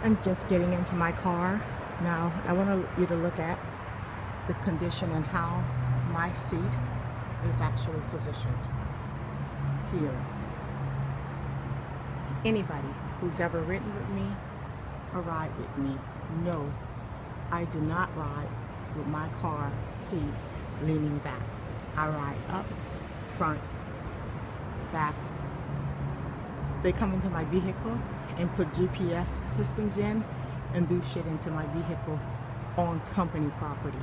I'm just getting into my car. Now, I want you to look at the condition and how my seat is actually positioned here. Anybody who's ever ridden with me or ride with me know I do not ride with my car seat leaning back. I ride up, front, back. They come into my vehicle and put GPS systems in and do shit into my vehicle on company property.